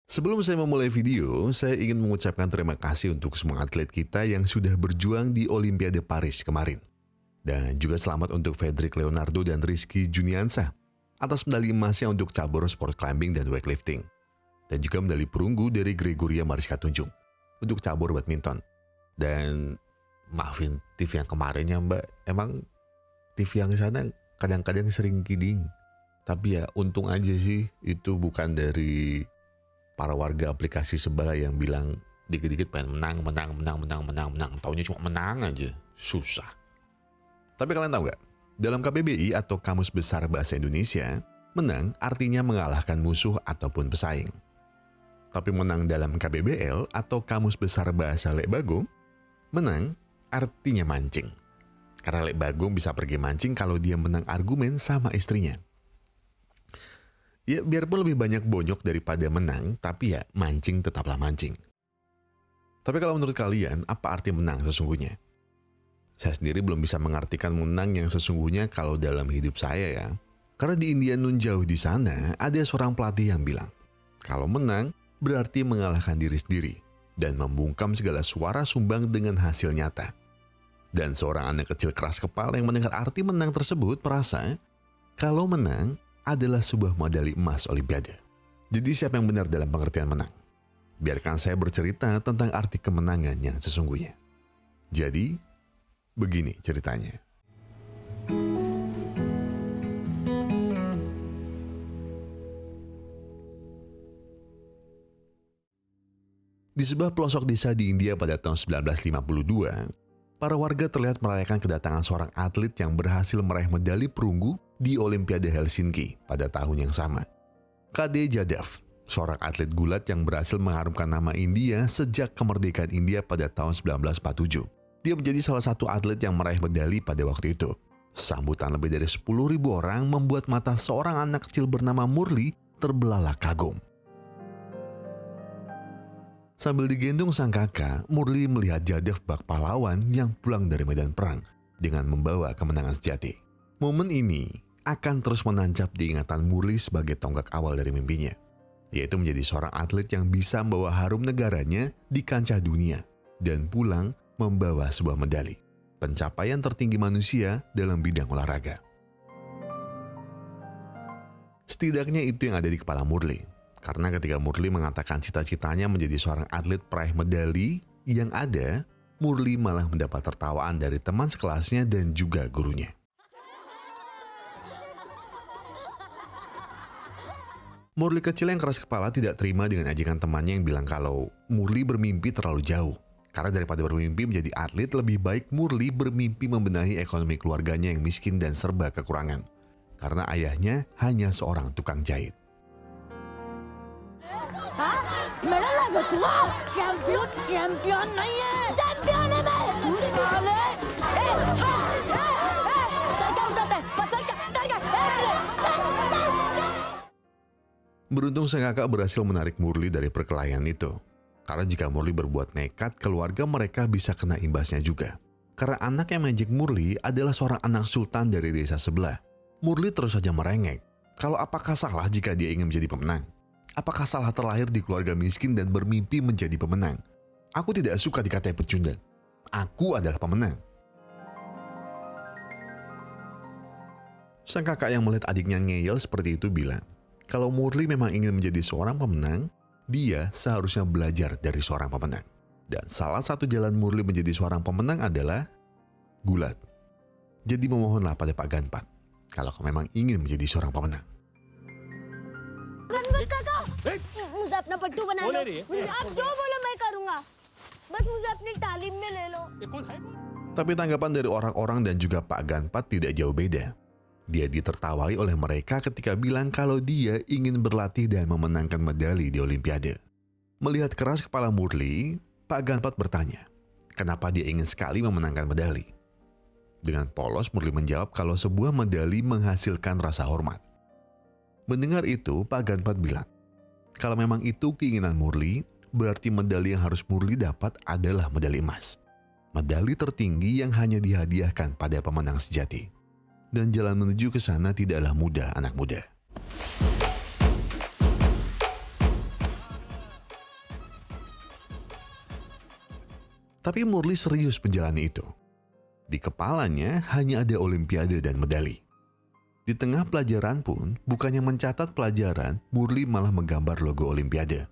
Sebelum saya memulai video, saya ingin mengucapkan terima kasih untuk semua atlet kita yang sudah berjuang di Olimpiade Paris kemarin. Dan juga selamat untuk Fedrik Leonardo dan Rizky Juniansah atas medali emasnya untuk cabur sport climbing dan weightlifting. Dan juga medali perunggu dari Gregoria Mariska Tunjung untuk cabur badminton. Dan maafin TV yang kemarinnya Mbak, emang TV yang sana kadang-kadang sering kidding. Tapi ya untung aja sih itu bukan dari para warga aplikasi sebelah yang bilang dikit-dikit pengen menang. Taunya cuma menang aja. Susah. Tapi kalian tahu nggak? Dalam KBBI atau Kamus Besar Bahasa Indonesia, menang artinya mengalahkan musuh ataupun pesaing. Tapi menang dalam KBBL atau Kamus Besar Bahasa Lek Bagong, menang artinya mancing. Karena Lek Bagong bisa pergi mancing kalau dia menang argumen sama istrinya. Ya biarpun lebih banyak bonyok daripada menang, tapi ya mancing tetaplah mancing. Tapi kalau menurut kalian, apa arti menang sesungguhnya? Saya sendiri belum bisa mengartikan menang yang sesungguhnya kalau dalam hidup saya ya. Karena di India nun jauh di sana, ada seorang pelatih yang bilang, kalau menang berarti mengalahkan diri sendiri dan membungkam segala suara sumbang dengan hasil nyata. Dan seorang anak kecil keras kepala yang mendengar arti menang tersebut merasa, kalau menang adalah sebuah medali emas Olimpiade. Jadi siapa yang benar dalam pengertian menang? Biarkan saya bercerita tentang arti kemenangan yang sesungguhnya. Jadi, begini ceritanya. Di sebuah pelosok desa di India pada tahun 1952, para warga terlihat merayakan kedatangan seorang atlet yang berhasil meraih medali perunggu di Olimpiade Helsinki pada tahun yang sama. KD Jadhav, seorang atlet gulat yang berhasil mengharumkan nama India sejak kemerdekaan India pada tahun 1947. Dia menjadi salah satu atlet yang meraih medali pada waktu itu. Sambutan lebih dari 10.000 orang membuat mata seorang anak kecil bernama Murli terbelalak kagum. Sambil digendong sang kakak, Murli melihat Jadhav bak pahlawan yang pulang dari medan perang dengan membawa kemenangan sejati. Momen ini akan terus menancap di ingatan Murli sebagai tonggak awal dari mimpinya, yaitu menjadi seorang atlet yang bisa membawa harum negaranya di kancah dunia dan pulang membawa sebuah medali, pencapaian tertinggi manusia dalam bidang olahraga. Setidaknya itu yang ada di kepala Murli, karena ketika Murli mengatakan cita-citanya menjadi seorang atlet peraih medali, yang ada Murli malah mendapat tertawaan dari teman sekelasnya dan juga gurunya. Murli kecil yang keras kepala tidak terima dengan ajakan temannya yang bilang kalau Murli bermimpi terlalu jauh. Karena daripada bermimpi menjadi atlet, lebih baik Murli bermimpi membenahi ekonomi keluarganya yang miskin dan serba kekurangan. Karena ayahnya hanya seorang tukang jahit. Beruntung sang kakak berhasil menarik Murli dari perkelahian itu. Karena jika Murli berbuat nekat, keluarga mereka bisa kena imbasnya juga. Karena anak yang mengejek Murli adalah seorang anak sultan dari desa sebelah. Murli terus saja merengek. Kalau apakah salah jika dia ingin menjadi pemenang? Apakah salah terlahir di keluarga miskin dan bermimpi menjadi pemenang? Aku tidak suka dikatai pecundang. Aku adalah pemenang. Sang kakak yang melihat adiknya ngeyel seperti itu bilang, kalau Murli memang ingin menjadi seorang pemenang, dia seharusnya belajar dari seorang pemenang. Dan salah satu jalan Murli menjadi seorang pemenang adalah gulat. Jadi memohonlah pada Pak Ganpat, kalau kau memang ingin menjadi seorang pemenang. Ganpat काका मुझे अपना पट्टू बना लो मुझे आप जो बोलो मैं करूंगा बस मुझे अपनी तालीम में ले लो. Tapi tanggapan dari orang-orang dan juga Pak Ganpat tidak jauh beda. Dia ditertawai oleh mereka ketika bilang kalau dia ingin berlatih dan memenangkan medali di Olimpiade. Melihat keras kepala Murli, Pak Ganpat bertanya, kenapa dia ingin sekali memenangkan medali? Dengan polos Murli menjawab kalau sebuah medali menghasilkan rasa hormat. Mendengar itu, Pak Ganpat bilang, kalau memang itu keinginan Murli, berarti medali yang harus Murli dapat adalah medali emas. Medali tertinggi yang hanya dihadiahkan pada pemenang sejati. Dan jalan menuju ke sana tidaklah mudah, anak muda. Tapi Murli serius menjalani itu. Di kepalanya hanya ada olimpiade dan medali. Di tengah pelajaran pun, bukannya mencatat pelajaran, Murli malah menggambar logo olimpiade.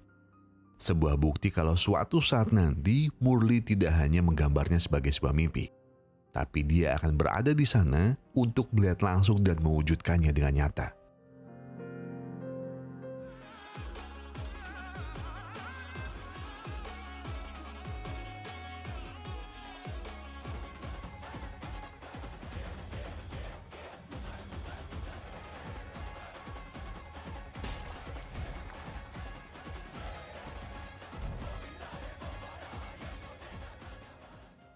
Sebuah bukti kalau suatu saat nanti Murli tidak hanya menggambarnya sebagai sebuah mimpi, tapi dia akan berada di sana untuk melihat langsung dan mewujudkannya dengan nyata.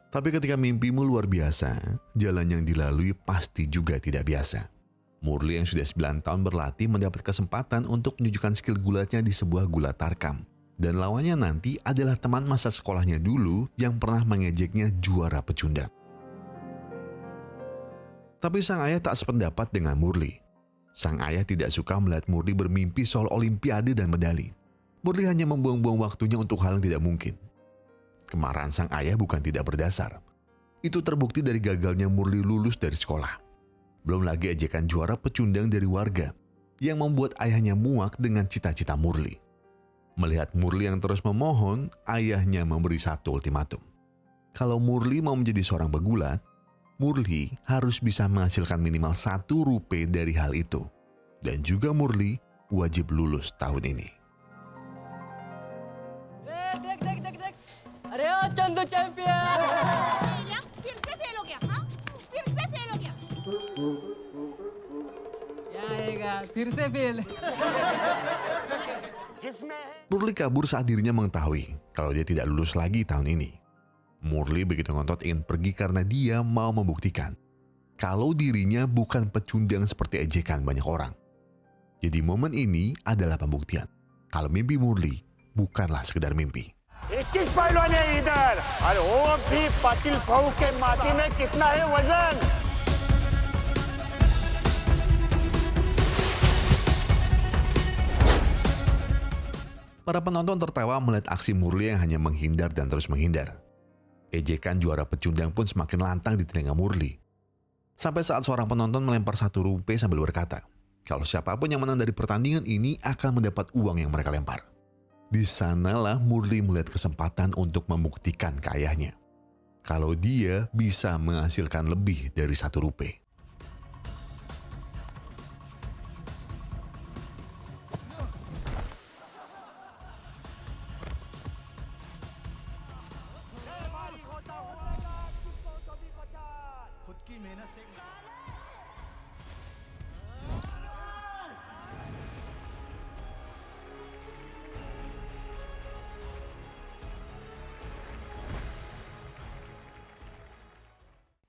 Tapi ketika mimpimu luar biasa, jalan yang dilalui pasti juga tidak biasa. Murli yang sudah 9 tahun berlatih mendapat kesempatan untuk menunjukkan skill gulatnya di sebuah gulat tarkam. Dan lawannya nanti adalah teman masa sekolahnya dulu yang pernah mengejeknya juara pecundang. Tapi sang ayah tak sependapat dengan Murli. Sang ayah tidak suka melihat Murli bermimpi soal olimpiade dan medali. Murli hanya membuang-buang waktunya untuk hal yang tidak mungkin. Kemarahan sang ayah bukan tidak berdasar. Itu terbukti dari gagalnya Murli lulus dari sekolah. Belum lagi ejekan juara pecundang dari warga yang membuat ayahnya muak dengan cita-cita Murli. Melihat Murli yang terus memohon, ayahnya memberi satu ultimatum. Kalau Murli mau menjadi seorang pegulat, Murli harus bisa menghasilkan minimal 1 rupiah dari hal itu. Dan juga Murli wajib lulus tahun ini. अरे ओ चंदू चैंपियन फिर से फेल हो गया हाँ फिर से फेल हो गया क्या आएगा फिर से fail Murli kabur saat dirinya mengetahui kalau dia tidak lulus lagi tahun ini. Murli begitu ngotot ingin pergi karena dia mau membuktikan kalau dirinya bukan pecundang seperti ejekan banyak orang. Jadi momen ini adalah pembuktian kalau mimpi Murli bukanlah sekedar mimpi. 21 पहलवान है इधर और वो भी पाटिल भाऊ के माटी में कितना है वजन Para penonton tertawa melihat aksi Murli yang hanya menghindar dan terus menghindar. Ejekan juara pecundang pun semakin lantang di telinga Murli. Sampai saat seorang penonton melempar 1 rupiah sambil berkata, kalau siapapun yang menang dari pertandingan ini akan mendapat uang yang mereka lempar. Di sanalah Murli melihat kesempatan untuk membuktikan ke ayahnya kalau dia bisa menghasilkan lebih dari 1 rupiah.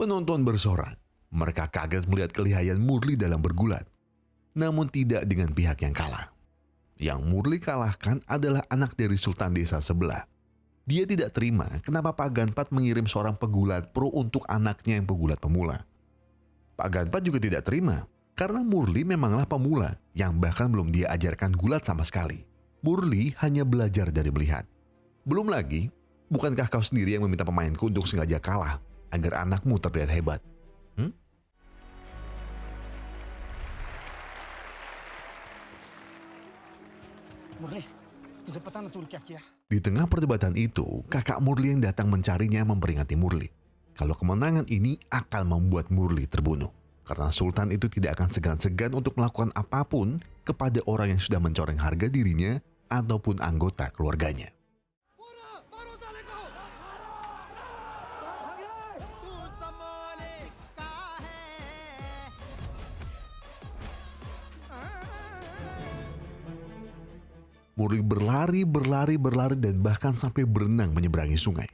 Penonton bersorak. Mereka kaget melihat kelihayan Murli dalam bergulat. Namun tidak dengan pihak yang kalah. Yang Murli kalahkan adalah anak dari Sultan desa sebelah. Dia tidak terima kenapa Pak Ganpat mengirim seorang pegulat pro untuk anaknya yang pegulat pemula. Pak Ganpat juga tidak terima karena Murli memanglah pemula yang bahkan belum dia ajarkan gulat sama sekali. Murli hanya belajar dari melihat. Belum lagi, bukankah kau sendiri yang meminta pemainku untuk sengaja kalah agar anakmu terlihat hebat? मुरली तुझे पता ना तूने क्या किया Di tengah perdebatan itu, kakak Murli yang datang mencarinya memperingati Murli. Kalau kemenangan ini akan membuat Murli terbunuh. Karena Sultan itu tidak akan segan-segan untuk melakukan apapun kepada orang yang sudah mencoreng harga dirinya ataupun anggota keluarganya. Murli berlari dan bahkan sampai berenang menyeberangi sungai.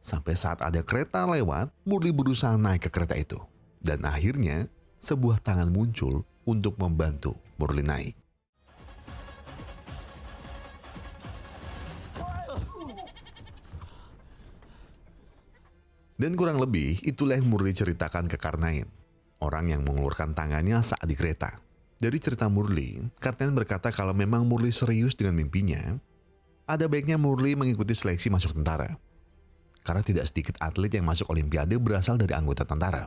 Sampai saat ada kereta lewat, Murli berusaha naik ke kereta itu. Dan akhirnya, sebuah tangan muncul untuk membantu Murli naik. Dan kurang lebih, itulah yang Murli ceritakan ke Karnain, orang yang mengeluarkan tangannya saat di kereta. Dari cerita Murli, Karnain berkata kalau memang Murli serius dengan mimpinya, ada baiknya Murli mengikuti seleksi masuk tentara. Karena tidak sedikit atlet yang masuk Olimpiade berasal dari anggota tentara.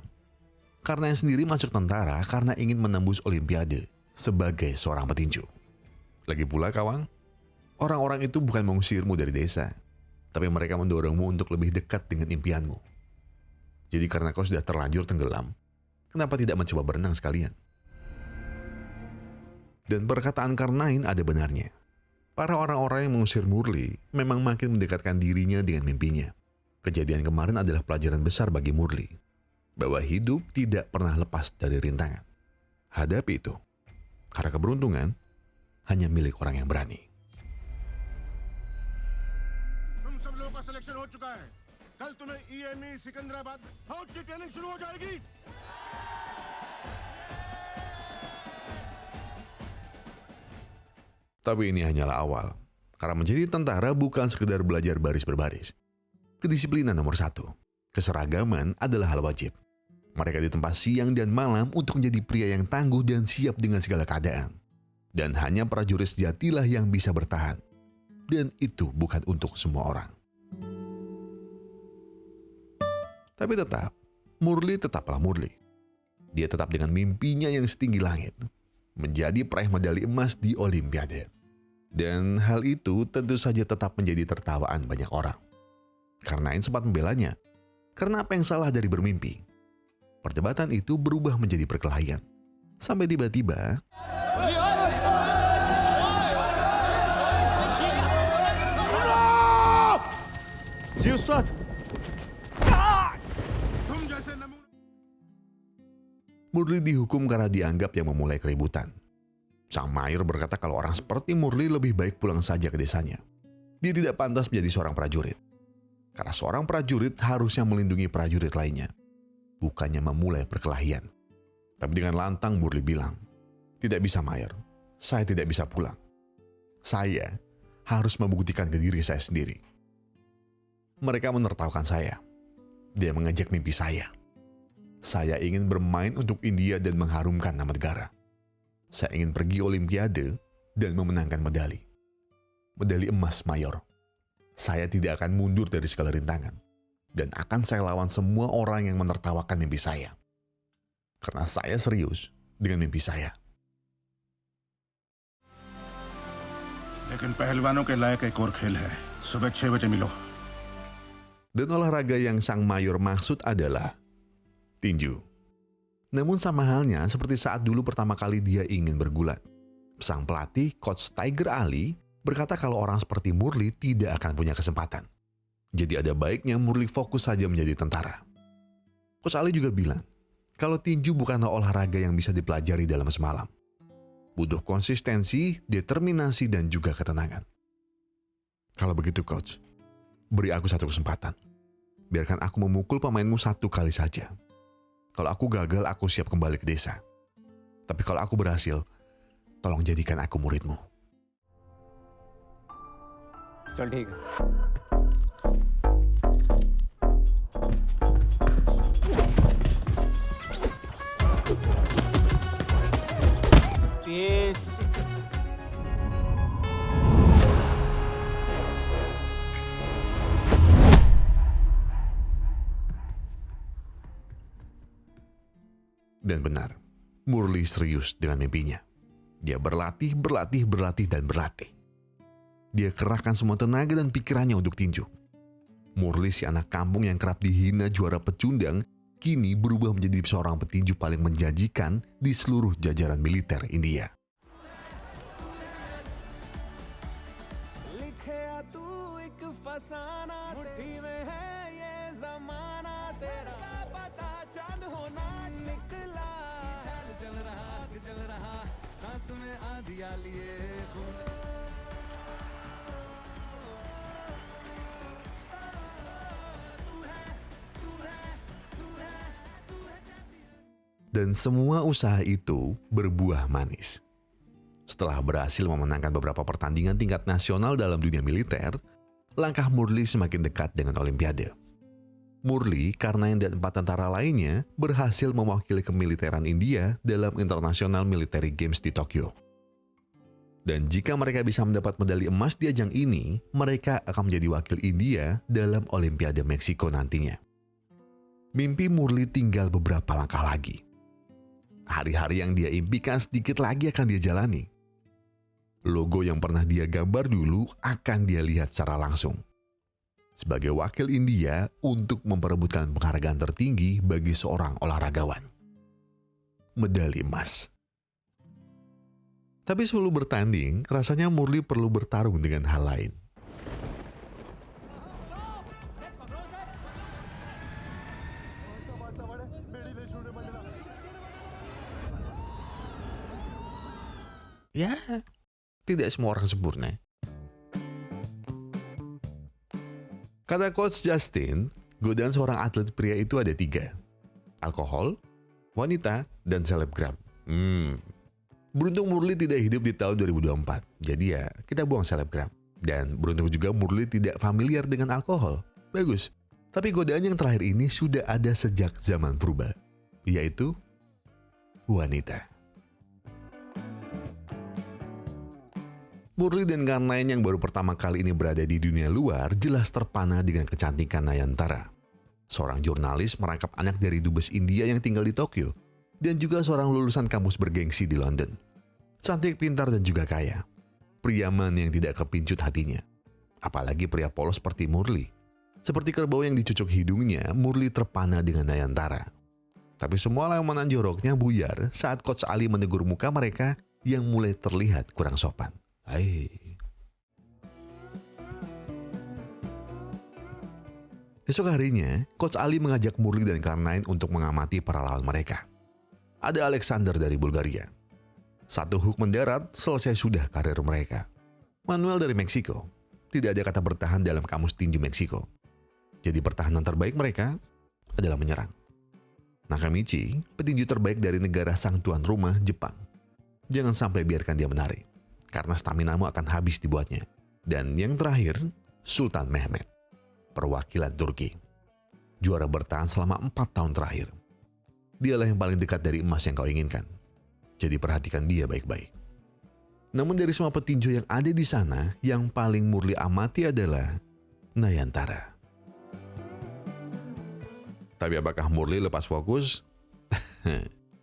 Karena yang sendiri masuk tentara karena ingin menembus Olimpiade sebagai seorang petinju. Lagi pula kawan, orang-orang itu bukan mengusirmu dari desa, tapi mereka mendorongmu untuk lebih dekat dengan impianmu. Jadi karena kau sudah terlanjur tenggelam, kenapa tidak mencoba berenang sekalian? Dan perkataan Karnain ada benarnya. Para orang-orang yang mengusir Murli memang makin mendekatkan dirinya dengan mimpinya. Kejadian kemarin adalah pelajaran besar bagi Murli, bahwa hidup tidak pernah lepas dari rintangan. Hadapi itu, karena keberuntungan hanya milik orang yang berani. तुम सब लोगों का सिलेक्शन हो चुका है। कल तुम्हें ईएमई सिकंदराबाद फौज की ट्रेनिंग शुरू हो जाएगी। Tapi ini hanyalah awal, karena menjadi tentara bukan sekedar belajar baris berbaris. Kedisiplinan nomor 1, keseragaman adalah hal wajib. Mereka ditempa siang dan malam untuk menjadi pria yang tangguh dan siap dengan segala keadaan. Dan hanya prajurit sejatilah yang bisa bertahan. Dan itu bukan untuk semua orang. Tapi tetap, Murli tetaplah Murli. Dia tetap dengan mimpinya yang setinggi langit, menjadi peraih medali emas di Olimpiade. Dan hal itu tentu saja tetap menjadi tertawaan banyak orang. Karnain sempat membelanya, karena apa yang salah dari bermimpi? Perdebatan itu berubah menjadi perkelahian. Sampai tiba-tiba, जी उस्ताद। तुम जैसे नमूने Murli dihukum karena dianggap yang memulai keributan. Sang Mayor berkata kalau orang seperti Murli lebih baik pulang saja ke desanya. Dia tidak pantas menjadi seorang prajurit. Karena seorang prajurit harusnya melindungi prajurit lainnya, bukannya memulai perkelahian. Tapi dengan lantang Murli bilang, "Tidak bisa Mayor, saya tidak bisa pulang. Saya harus membuktikan ke diri saya sendiri." Mereka menertawakan saya. Dia mengejek mimpi saya. Saya ingin bermain untuk India dan mengharumkan nama negara. Saya ingin pergi Olimpiade dan memenangkan medali. Medali emas Mayor. Saya tidak akan mundur dari segala rintangan. Dan akan saya lawan semua orang yang menertawakan mimpi saya. Karena saya serius dengan mimpi saya. लेकिन पहलवानों के लायक एक और खेल है। सुबह 6 बजे मिलो। Dan olahraga yang sang Mayor maksud adalah tinju. Namun sama halnya seperti saat dulu pertama kali dia ingin bergulat. Sang pelatih, Coach Tiger Ali, berkata kalau orang seperti Murli tidak akan punya kesempatan. Jadi ada baiknya Murli fokus saja menjadi tentara. Coach Ali juga bilang, kalau tinju bukanlah olahraga yang bisa dipelajari dalam semalam. Butuh konsistensi, determinasi, dan juga ketenangan. Kalau begitu Coach, beri aku satu kesempatan. Biarkan aku memukul pemainmu 1 kali saja. Kalau aku gagal, aku siap kembali ke desa. Tapi kalau aku berhasil, tolong jadikan aku muridmu. चल ठीक है Peace. Dan benar, Murli serius dengan mimpinya. Dia berlatih, dan berlatih. Dia kerahkan semua tenaga dan pikirannya untuk tinju. Murli, si anak kampung yang kerap dihina juara pecundang, kini berubah menjadi seorang petinju paling menjanjikan di seluruh jajaran militer India. Dan semua usaha itu berbuah manis. Setelah berhasil memenangkan beberapa pertandingan tingkat nasional dalam dunia militer, langkah Murli semakin dekat dengan Olimpiade. Murli, Karnain, dan 4 tentara lainnya berhasil mewakili kemiliteran India dalam International Military Games di Tokyo. Dan jika mereka bisa mendapat medali emas di ajang ini, mereka akan menjadi wakil India dalam Olimpiade Meksiko nantinya. Mimpi Murli tinggal beberapa langkah lagi. Hari-hari yang dia impikan sedikit lagi akan dia jalani. Logo yang pernah dia gambar dulu akan dia lihat secara langsung. Sebagai wakil India untuk memperebutkan penghargaan tertinggi bagi seorang olahragawan. Medali emas. Tapi sebelum bertanding, rasanya Murli perlu bertarung dengan hal lain. Ya, tidak semua orang sempurna. Kata Coach Justin, godaan seorang atlet pria itu ada 3. Alkohol, wanita, dan selebgram. Beruntung Murli tidak hidup di tahun 2024. Jadi ya, kita buang selebgram. Dan beruntung juga Murli tidak familiar dengan alkohol. Bagus. Tapi godaan yang terakhir ini sudah ada sejak zaman purba. Yaitu wanita. Murli dan Karnain yang baru pertama kali ini berada di dunia luar jelas terpana dengan kecantikan Nayantara. Seorang jurnalis merangkap anak dari dubes India yang tinggal di Tokyo. Dan juga seorang lulusan kampus bergengsi di London. Cantik, pintar, dan juga kaya. Pria mana yang tidak kepincut hatinya. Apalagi pria polos seperti Murli. Seperti kerbau yang dicucuk hidungnya, Murli terpana dengan Nayantara. Tapi semua lawanan joroknya buyar saat Coach Ali menegur muka mereka yang mulai terlihat kurang sopan. Hai. Esok harinya, Coach Ali mengajak Murli dan Karnain untuk mengamati para lawan mereka. Ada Alexander dari Bulgaria. 1 hook mendarat, selesai sudah karir mereka. Manuel dari Meksiko. Tidak ada kata bertahan dalam kamus tinju Meksiko. Jadi pertahanan terbaik mereka adalah menyerang. Nakamichi, petinju terbaik dari negara sang tuan rumah, Jepang. Jangan sampai biarkan dia menari, karena staminamu akan habis dibuatnya. Dan yang terakhir, Sultan Mehmet, perwakilan Turki. Juara bertahan selama 4 tahun terakhir. Dialah yang paling dekat dari emas yang kau inginkan. Jadi perhatikan dia baik-baik. Namun dari semua petinju yang ada di sana, yang paling Murli amati adalah Nayantara. Tapi apakah Murli lepas fokus?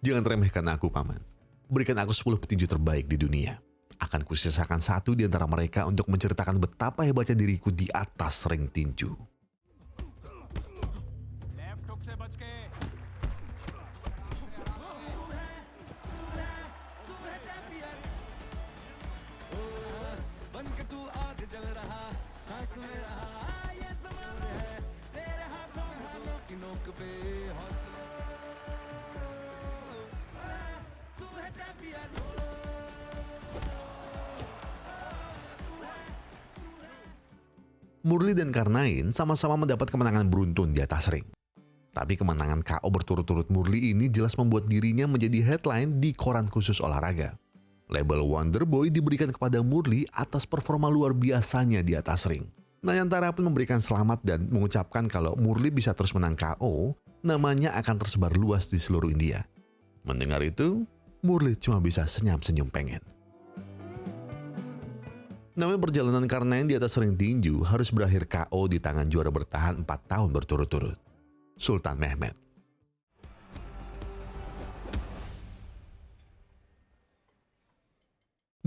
Jangan remehkan aku, Paman. Berikan aku 10 petinju terbaik di dunia. Akan kusisakan 1 di antara mereka untuk menceritakan betapa hebatnya diriku di atas ring tinju. Murli dan Karnain sama-sama mendapat kemenangan beruntun di atas ring. Tapi kemenangan KO berturut-turut Murli ini jelas membuat dirinya menjadi headline di koran khusus olahraga. Label Wonder Boy diberikan kepada Murli atas performa luar biasanya di atas ring. Nayantara pun memberikan selamat dan mengucapkan kalau Murli bisa terus menang KO, namanya akan tersebar luas di seluruh India. Mendengar itu, Murli cuma bisa senyum-senyum pengen. Namun perjalanan Karnain di atas ring tinju harus berakhir KO di tangan juara bertahan 4 tahun berturut-turut, Sultan Mehmet.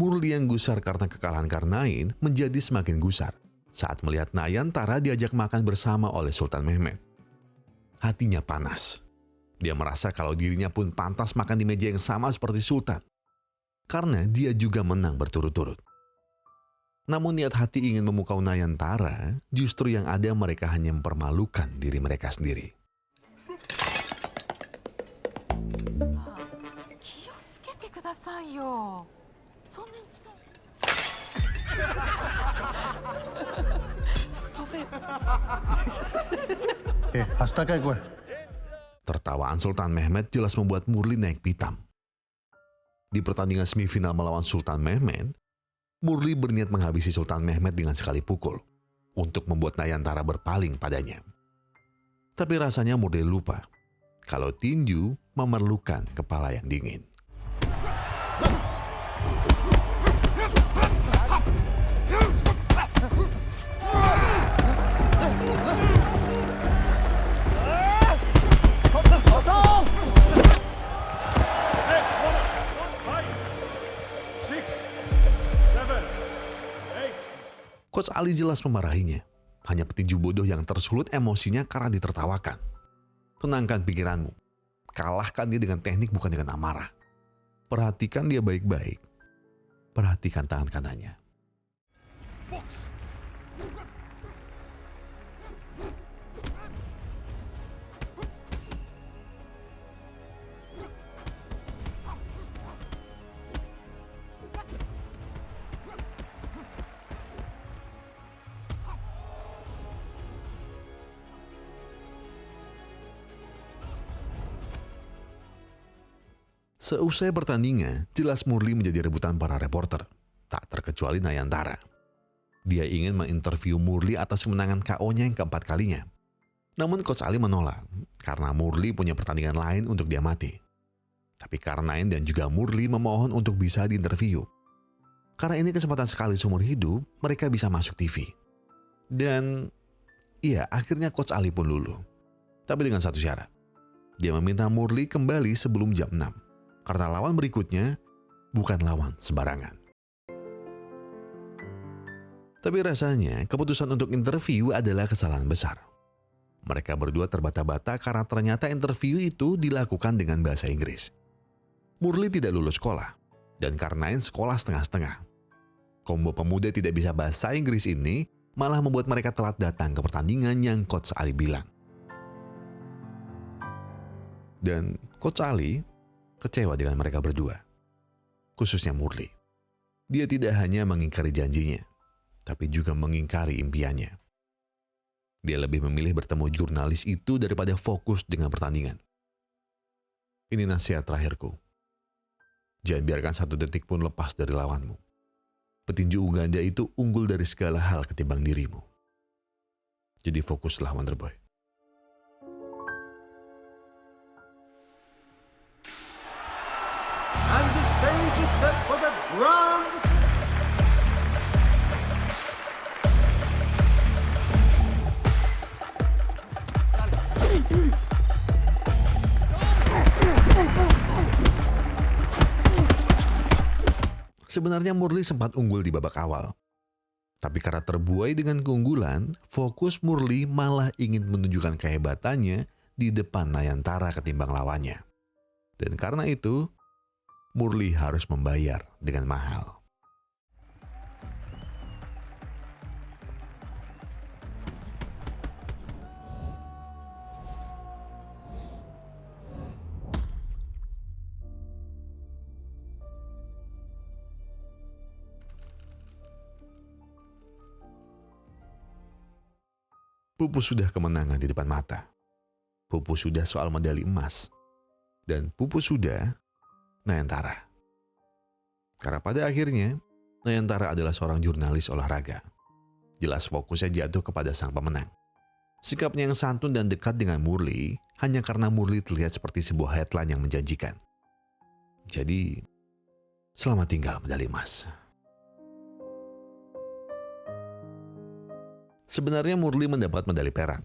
Murli yang gusar karena kekalahan Karnain menjadi semakin gusar saat melihat Nayantara diajak makan bersama oleh Sultan Mehmet. Hatinya panas. Dia merasa kalau dirinya pun pantas makan di meja yang sama seperti Sultan. Karena dia juga menang berturut-turut. Namun niat hati ingin memukau Nayantara, justru yang ada mereka hanya mempermalukan diri mereka sendiri. हंसता क्या है कोई? Tertawaan Sultan Mehmet jelas membuat Murli naik pitam. Di pertandingan semifinal melawan Sultan Mehmet, Murli berniat menghabisi Sultan Mehmet dengan sekali pukul untuk membuat Nayantara berpaling padanya. Tapi rasanya Murli lupa kalau tinju memerlukan kepala yang dingin. Coach Ali jelas memarahinya. Hanya petinju bodoh yang tersulut emosinya karena ditertawakan. Tenangkan pikiranmu. Kalahkan dia dengan teknik bukan dengan amarah. Perhatikan dia baik-baik. Perhatikan tangan kanannya. Seusai pertandingan, jelas Murli menjadi rebutan para reporter, tak terkecuali Nayantara. Dia ingin menginterview Murli atas kemenangan KO-nya yang keempat kalinya. Namun Coach Ali menolak, karena Murli punya pertandingan lain untuk diamati. Tapi Karnain dan juga Murli memohon untuk bisa diinterview. Karena ini kesempatan sekali seumur hidup, mereka bisa masuk TV. Dan, iya, akhirnya Coach Ali pun luluh. Tapi dengan satu syarat. Dia meminta Murli kembali sebelum jam 6. Karena lawan berikutnya bukan lawan sembarangan. Tapi rasanya keputusan untuk interview adalah kesalahan besar. Mereka berdua terbata-bata karena ternyata interview itu dilakukan dengan bahasa Inggris. Murli tidak lulus sekolah, dan Karnain sekolah setengah-setengah. Kombo pemuda tidak bisa bahasa Inggris ini malah membuat mereka telat datang ke pertandingan yang Coach Ali bilang. Dan Coach Ali kecewa dengan mereka berdua, khususnya Murli. Dia tidak hanya mengingkari janjinya, tapi juga mengingkari impiannya. Dia lebih memilih bertemu jurnalis itu daripada fokus dengan pertandingan. Ini nasihat terakhirku. Jangan biarkan satu detik pun lepas dari lawanmu. Petinju Uganda itu unggul dari segala hal ketimbang dirimu. Jadi fokuslah, Wonderboy. And the stage is set for the grand Sebenarnya Murli sempat unggul di babak awal. Tapi karena terbuai dengan keunggulan, fokus Murli malah ingin menunjukkan kehebatannya di depan Nayantara ketimbang lawannya. Dan karena itu, Murli harus membayar dengan mahal. Pupus sudah kemenangan di depan mata. Pupus sudah soal medali emas. Dan pupus sudah Nayantara. Karena pada akhirnya, Nayantara adalah seorang jurnalis olahraga. Jelas fokusnya jatuh kepada sang pemenang. Sikapnya yang santun dan dekat dengan Murli hanya karena Murli terlihat seperti sebuah headline yang menjanjikan. Jadi, selamat tinggal medali emas. Sebenarnya Murli mendapat medali perak,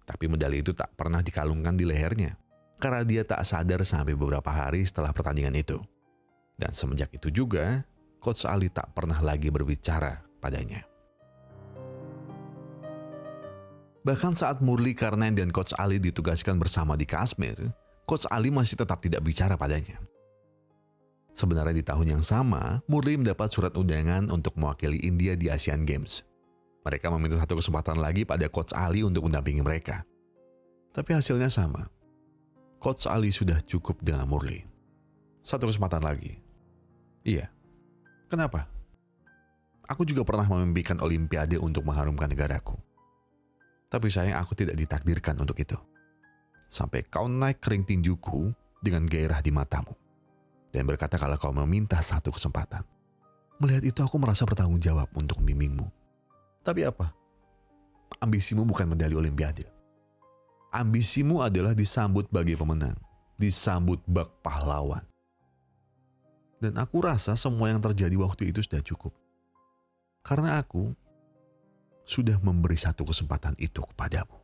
tapi medali itu tak pernah dikalungkan di lehernya karena dia tak sadar sampai beberapa hari setelah pertandingan itu. Dan semenjak itu juga, Coach Ali tak pernah lagi berbicara padanya. Bahkan saat Murli, Karnain, dan Coach Ali ditugaskan bersama di Kashmir, Coach Ali masih tetap tidak bicara padanya. Sebenarnya di tahun yang sama, Murli mendapat surat undangan untuk mewakili India di Asian Games. Mereka meminta satu kesempatan lagi pada Coach Ali untuk mendampingi mereka. Tapi hasilnya sama. Coach Ali sudah cukup dengan Murli. Satu kesempatan lagi. Iya. Kenapa? Aku juga pernah memimpikan Olimpiade untuk mengharumkan negaraku. Tapi sayang aku tidak ditakdirkan untuk itu. Sampai kau naik kering tinjuku dengan gairah di matamu. Dan berkata kalau kau meminta satu kesempatan. Melihat itu aku merasa bertanggung jawab untuk membimbingmu. Tapi apa? Ambisimu bukan medali Olimpiade. Ambisimu adalah disambut bagi pemenang. Disambut bak pahlawan. Dan aku rasa semua yang terjadi waktu itu sudah cukup. Karena aku sudah memberi satu kesempatan itu kepadamu.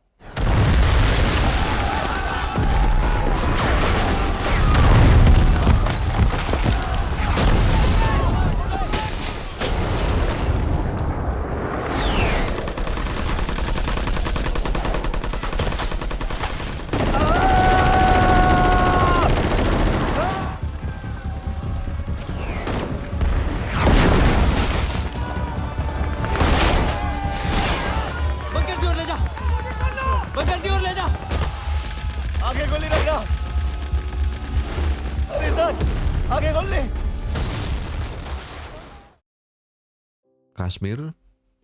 Kashmir,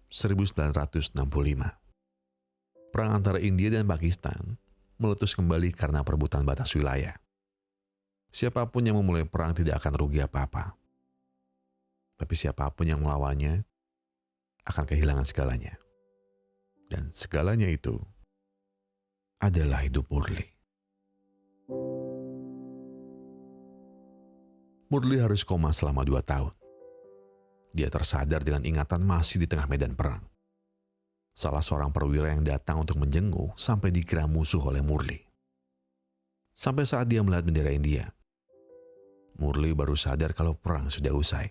1965. Perang antara India dan Pakistan meletus kembali karena perebutan batas wilayah. Siapapun yang memulai perang tidak akan rugi apa-apa. Tapi siapapun yang melawannya akan kehilangan segalanya. Dan segalanya itu adalah hidup Murli. Murli harus koma selama 2 tahun. Dia tersadar dengan ingatan masih di tengah medan perang. Salah seorang perwira yang datang untuk menjenguk sampai dikira musuh oleh Murli. Sampai saat dia melihat bendera India, Murli baru sadar kalau perang sudah usai.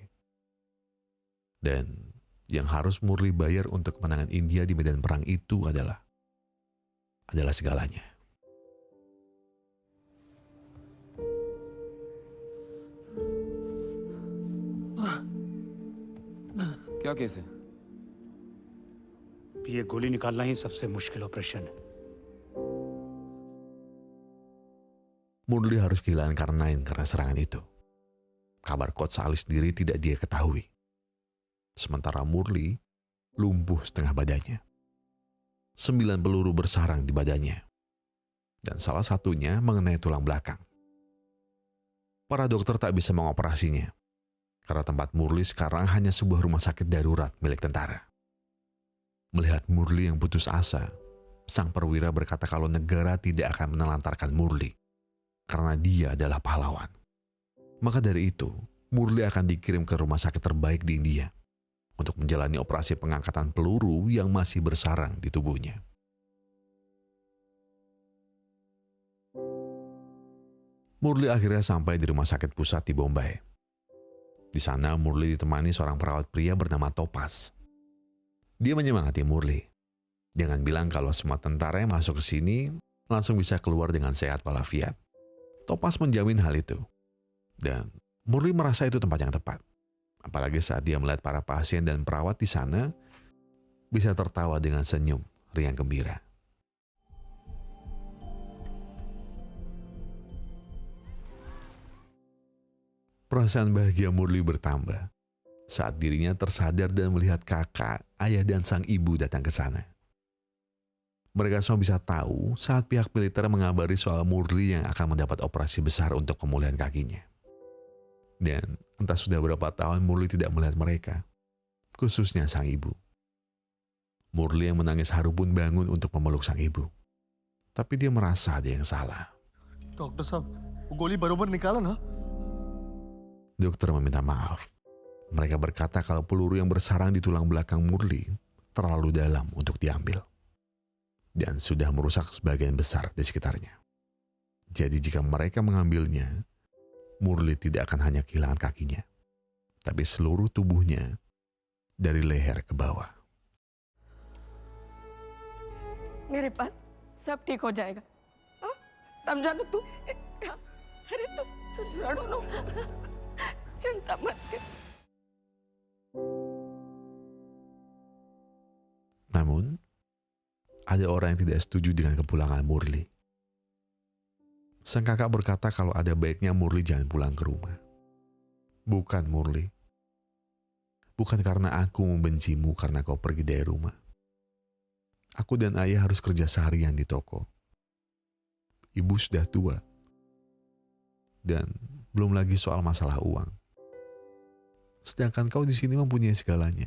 Dan yang harus Murli bayar untuk kemenangan India di medan perang itu adalah segalanya. क्या केस है? ये गोली निकालना ही सबसे मुश्किल ऑपरेशन है। Murli harus kehilangan Karnain karena serangan itu. Kabar Coach Ali sendiri tidak dia ketahui. Sementara Murli lumpuh setengah badannya. 9 peluru bersarang di badannya. Dan salah satunya mengenai tulang belakang. Para dokter tak bisa mengoperasinya. Karena tempat Murli sekarang hanya sebuah rumah sakit darurat milik tentara. Melihat Murli yang putus asa, sang perwira berkata kalau negara tidak akan menelantarkan Murli. Karena dia adalah pahlawan. Maka dari itu, Murli akan dikirim ke rumah sakit terbaik di India untuk menjalani operasi pengangkatan peluru yang masih bersarang di tubuhnya. Murli akhirnya sampai di rumah sakit pusat di Bombay. Di sana Murli ditemani seorang perawat pria bernama Topaz. Dia menyemangati Murli. Jangan bilang kalau semua tentara yang masuk ke sini langsung bisa keluar dengan sehat walafiat. Topaz menjamin hal itu. Dan Murli merasa itu tempat yang tepat. Apalagi saat dia melihat para pasien dan perawat di sana bisa tertawa dengan senyum riang gembira. Perasaan bahagia Murli bertambah saat dirinya tersadar dan melihat kakak, ayah, dan sang ibu datang ke sana. Mereka semua bisa tahu saat pihak militer mengabari soal Murli yang akan mendapat operasi besar untuk pemulihan kakinya. Dan entah sudah berapa tahun Murli tidak melihat mereka, khususnya sang ibu. Murli yang menangis haru pun bangun untuk memeluk sang ibu. Tapi dia merasa ada yang salah. Doctor साहब वो गोली बरोबर निकाला ना? Dokter meminta maaf. Mereka berkata kalau peluru yang bersarang di tulang belakang Murli terlalu dalam untuk diambil. Dan sudah merusak sebagian besar di sekitarnya. Jadi jika mereka mengambilnya, Murli tidak akan hanya kehilangan kakinya, tapi seluruh tubuhnya dari leher ke bawah. मेरे पास सब ठीक हो जाएगा हाँ? समझा ना तू अरे तू रड़ो ना चिंता मत कर. Namun, ada orang yang tidak setuju dengan kepulangan Murli. Sang kakak berkata kalau ada baiknya Murli jangan pulang ke rumah. Bukan Murli. Bukan karena aku membencimu karena kau pergi dari rumah. Aku dan ayah harus kerja seharian di toko. Ibu sudah tua. Dan belum lagi soal masalah uang. Sedangkan kau di sini mempunyai segalanya.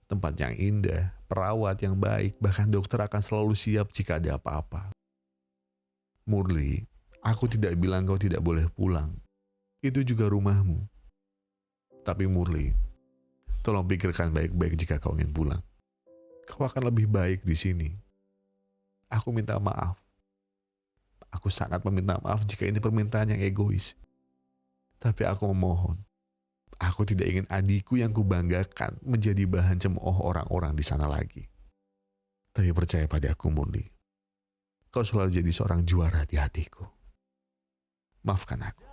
Tempat yang indah, perawat yang baik, bahkan dokter akan selalu siap jika ada apa-apa. Murli, aku tidak bilang kau tidak boleh pulang. Itu juga rumahmu. Tapi Murli, tolong pikirkan baik-baik jika kau ingin pulang. Kau akan lebih baik di sini. Aku minta maaf. Aku sangat meminta maaf jika ini permintaan yang egois. Tapi aku memohon. Aku tidak ingin adikku yang kubanggakan menjadi bahan cemooh orang-orang di sana lagi. Tapi percaya pada aku, Murli. Kau selalu jadi seorang juara di hatiku. Maafkan aku.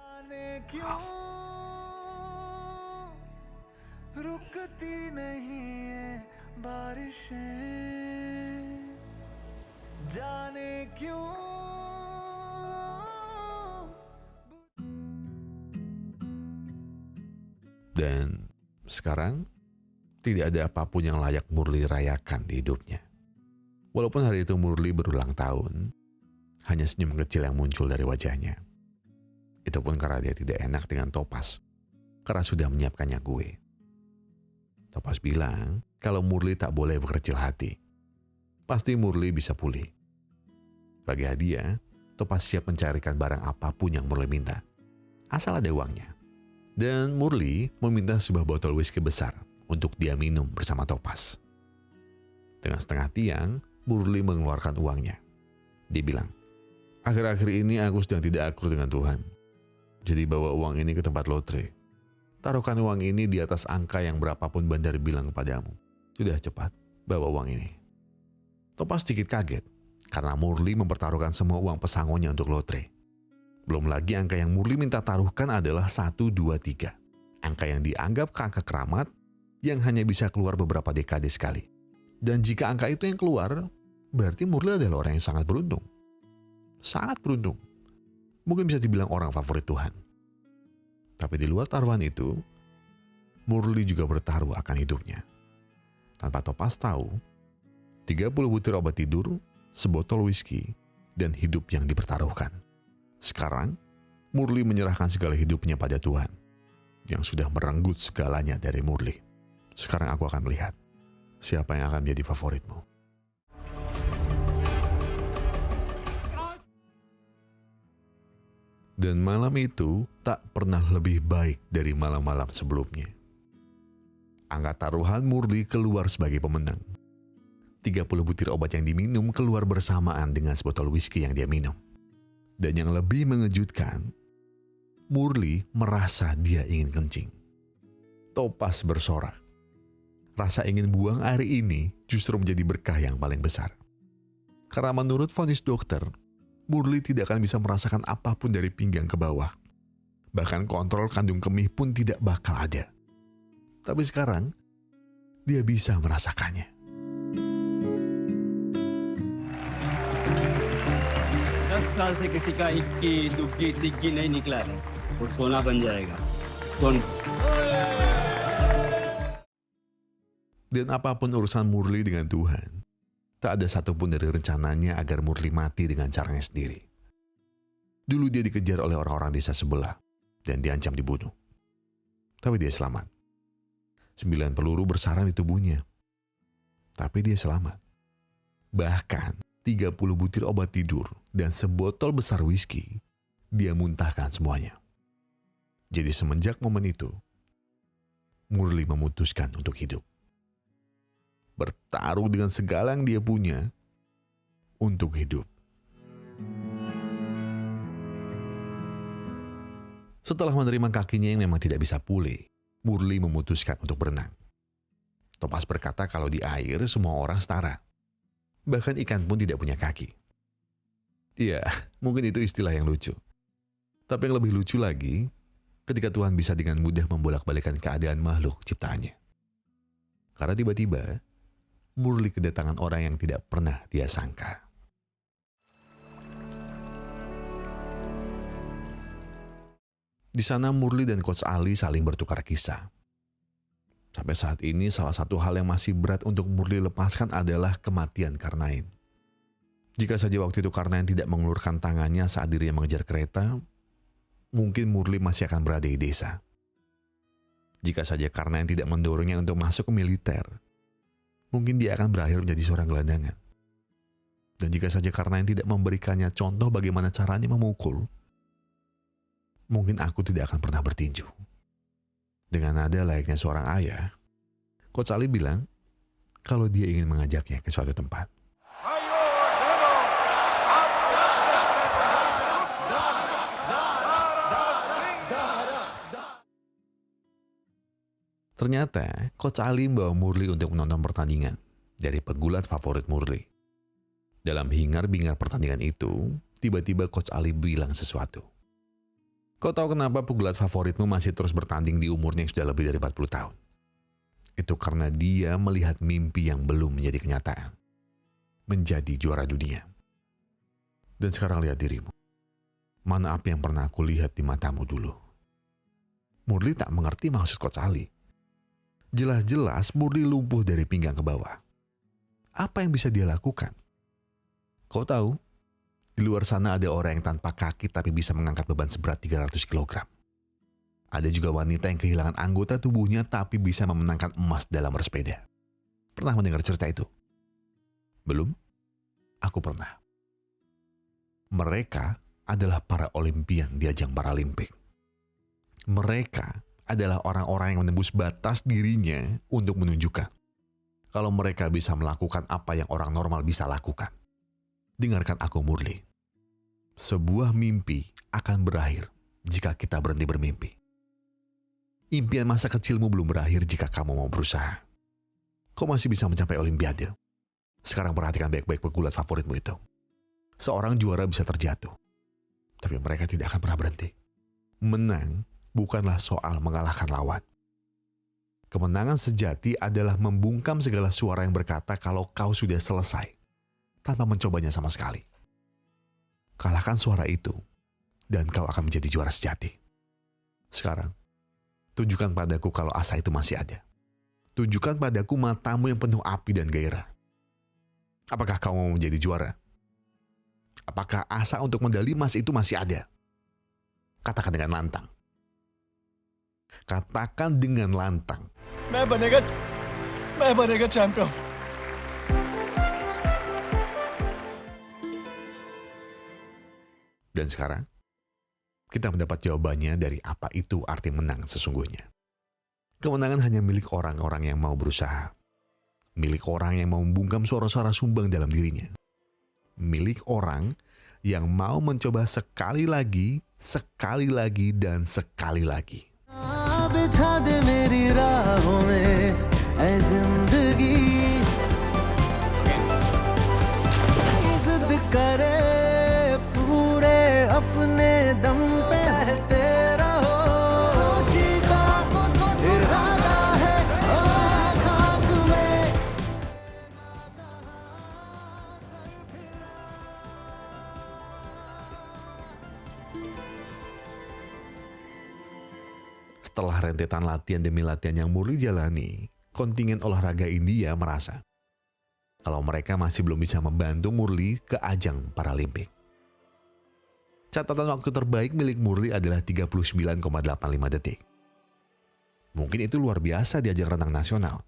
Dan sekarang tidak ada apapun yang layak Murli rayakan di hidupnya. Walaupun hari itu Murli berulang tahun, hanya senyum kecil yang muncul dari wajahnya. Itu pun karena dia tidak enak dengan Topaz, karena sudah menyiapkannya kue. Topaz bilang kalau Murli tak boleh berkecil hati. Pasti Murli bisa pulih. Bagi hadiah, Topaz siap mencarikan barang apapun yang Murli minta, asal ada uangnya. Dan Murli meminta sebuah botol whisky besar untuk dia minum bersama Topaz. Dengan setengah tiang, Murli mengeluarkan uangnya. Dia bilang, akhir-akhir ini aku sedang tidak akur dengan Tuhan. Jadi bawa uang ini ke tempat lotre. Taruhkan uang ini di atas angka yang berapapun bandar bilang kepadamu. Sudah cepat, bawa uang ini. Topaz sedikit kaget karena Murli mempertaruhkan semua uang pesangonnya untuk lotre. Belum lagi angka yang Murli minta taruhkan adalah 1, 2, 3. Angka yang dianggap angka keramat yang hanya bisa keluar beberapa dekade sekali. Dan jika angka itu yang keluar, berarti Murli adalah orang yang sangat beruntung. Sangat beruntung. Mungkin bisa dibilang orang favorit Tuhan. Tapi di luar taruhan itu, Murli juga bertaruh akan hidupnya. Tanpa Topaz tahu, 30 butir obat tidur, sebotol whisky, dan hidup yang dipertaruhkan. Sekarang, Murli menyerahkan segala hidupnya pada Tuhan, yang sudah merenggut segalanya dari Murli. Sekarang aku akan melihat siapa yang akan menjadi favoritmu. Dan malam itu tak pernah lebih baik dari malam-malam sebelumnya. Angka taruhan Murli keluar sebagai pemenang. 30 butir obat yang diminum keluar bersamaan dengan sebotol whisky yang dia minum. Dan yang lebih mengejutkan, Murli merasa dia ingin kencing. Topaz bersorak. Rasa ingin buang air ini justru menjadi berkah yang paling besar. Karena menurut vonis dokter, Murli tidak akan bisa merasakan apapun dari pinggang ke bawah. Bahkan kontrol kandung kemih pun tidak bakal ada. Tapi sekarang, dia bisa merasakannya. 10 साल से किसी का इक्की दुक्की चिक्की नहीं निकला है वो सोना बन जाएगा कौन। Dan apapun urusan Murli dengan Tuhan, tak ada satupun dari rencananya agar Murli mati dengan caranya sendiri. Dulu dia dikejar oleh orang-orang desa sebelah dan diancam dibunuh. Tapi dia selamat. 9 peluru bersarang di tubuhnya. Tapi dia selamat. Bahkan 30 butir obat tidur dan sebotol besar whisky, dia muntahkan semuanya. Jadi semenjak momen itu, Murli memutuskan untuk hidup. Bertaruh dengan segala yang dia punya untuk hidup. Setelah menerima kakinya yang memang tidak bisa pulih, Murli memutuskan untuk berenang. Topaz berkata kalau di air semua orang setara. Bahkan ikan pun tidak punya kaki. Iya, mungkin itu istilah yang lucu. Tapi yang lebih lucu lagi, ketika Tuhan bisa dengan mudah membolak-balikan keadaan makhluk ciptaannya. Karena tiba-tiba, Murli kedatangan orang yang tidak pernah dia sangka. Di sana Murli dan Coach Ali saling bertukar kisah. Sampai saat ini salah satu hal yang masih berat untuk Murli lepaskan adalah kematian Karnain. Jika saja waktu itu Karnain tidak mengulurkan tangannya saat dirinya mengejar kereta, mungkin Murli masih akan berada di desa. Jika saja Karnain tidak mendorongnya untuk masuk ke militer, mungkin dia akan berakhir menjadi seorang gelandangan. Dan jika saja Karnain tidak memberikannya contoh bagaimana caranya memukul, mungkin aku tidak akan pernah bertinju. Dengan nada layaknya seorang ayah, Coach Ali bilang kalau dia ingin mengajaknya ke suatu tempat. Ternyata Coach Ali membawa Murli untuk menonton pertandingan dari pegulat favorit Murli. Dalam hingar-bingar pertandingan itu, tiba-tiba Coach Ali bilang sesuatu. Kau tahu kenapa pegulat favoritmu masih terus bertanding di umurnya yang sudah lebih dari 40 tahun? Itu karena dia melihat mimpi yang belum menjadi kenyataan. Menjadi juara dunia. Dan sekarang lihat dirimu. Mana apa yang pernah aku lihat di matamu dulu? Murli tak mengerti maksud Coach Ali. Jelas-jelas Murli lumpuh dari pinggang ke bawah. Apa yang bisa dia lakukan? Kau tahu, di luar sana ada orang yang tanpa kaki tapi bisa mengangkat beban seberat 300 kg. Ada juga wanita yang kehilangan anggota tubuhnya tapi bisa memenangkan emas dalam bersepeda. Pernah mendengar cerita itu? Belum? Aku pernah. Mereka adalah para olimpian di ajang Paralimpik. Mereka adalah orang-orang yang menembus batas dirinya untuk menunjukkan kalau mereka bisa melakukan apa yang orang normal bisa lakukan. Dengarkan aku, Murli. Sebuah mimpi akan berakhir jika kita berhenti bermimpi. Impian masa kecilmu belum berakhir jika kamu mau berusaha. Kau masih bisa mencapai Olimpiade. Sekarang perhatikan baik-baik pegulat favoritmu itu. Seorang juara bisa terjatuh, tapi mereka tidak akan pernah berhenti. Menang bukanlah soal mengalahkan lawan. Kemenangan sejati adalah membungkam segala suara yang berkata kalau kau sudah selesai, tanpa mencobanya sama sekali. Kalahkan suara itu, dan kau akan menjadi juara sejati. Sekarang, tunjukkan padaku kalau asa itu masih ada. Tunjukkan padaku matamu yang penuh api dan gairah. Apakah kau mau menjadi juara? Apakah asa untuk medali emas itu masih ada? Katakan dengan lantang. Katakan dengan lantang. मैं बनेगा champion. Dan sekarang, kita mendapat jawabannya dari apa itu arti menang sesungguhnya. Kemenangan hanya milik orang-orang yang mau berusaha. Milik orang yang mau membungkam suara-suara sumbang dalam dirinya. Milik orang yang mau mencoba sekali lagi, dan sekali lagi. Setelah rentetan latihan demi latihan yang Murli jalani, kontingen olahraga India merasa kalau mereka masih belum bisa membantu Murli ke ajang Paralimpik. Catatan waktu terbaik milik Murli adalah 39,85 detik. Mungkin itu luar biasa di ajang renang nasional.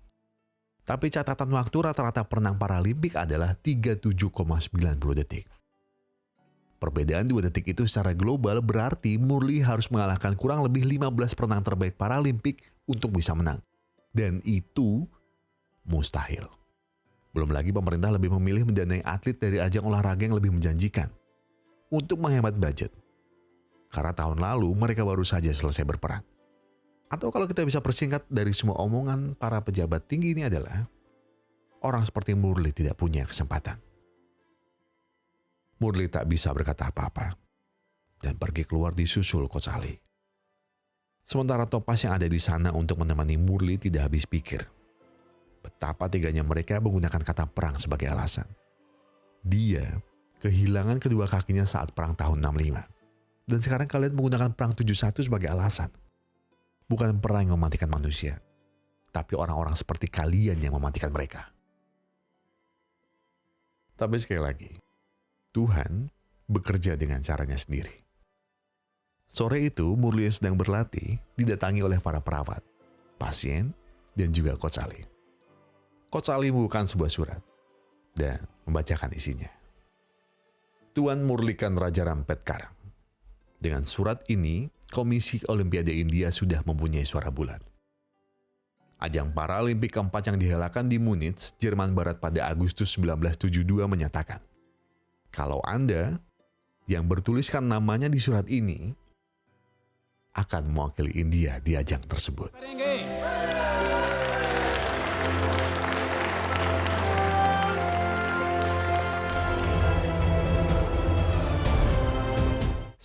Tapi catatan waktu rata-rata perenang Paralimpik adalah 37,90 detik. Perbedaan 2 detik itu secara global berarti Murli harus mengalahkan kurang lebih 15 perenang terbaik Paralimpik untuk bisa menang. Dan itu mustahil. Belum lagi pemerintah lebih memilih mendanai atlet dari ajang olahraga yang lebih menjanjikan untuk menghemat budget. Karena tahun lalu mereka baru saja selesai berperang. Atau kalau kita bisa persingkat dari semua omongan para pejabat tinggi ini adalah orang seperti Murli tidak punya kesempatan. Murli tak bisa berkata apa-apa dan pergi keluar disusul Coach Ali. Sementara Topaz yang ada di sana untuk menemani Murli tidak habis pikir betapa teganya mereka menggunakan kata perang sebagai alasan. Dia kehilangan kedua kakinya saat perang tahun 65. Dan sekarang kalian menggunakan perang 71 sebagai alasan. Bukan perang yang mematikan manusia, tapi orang-orang seperti kalian yang mematikan mereka. Tapi sekali lagi, Tuhan bekerja dengan caranya sendiri. Sore itu, Murli yang sedang berlatih didatangi oleh para perawat, pasien, dan juga Coach Ali. Coach Ali membuka sebuah surat dan membacakan isinya. Tuan Murlikan Raja Rampetkar. Dengan surat ini, Komisi Olimpiade India sudah mempunyai suara bulan. Ajang Paralimpik keempat yang dihelatkan di Munich, Jerman Barat pada Agustus 1972 menyatakan, kalau Anda yang bertuliskan namanya di surat ini akan mewakili India di ajang tersebut.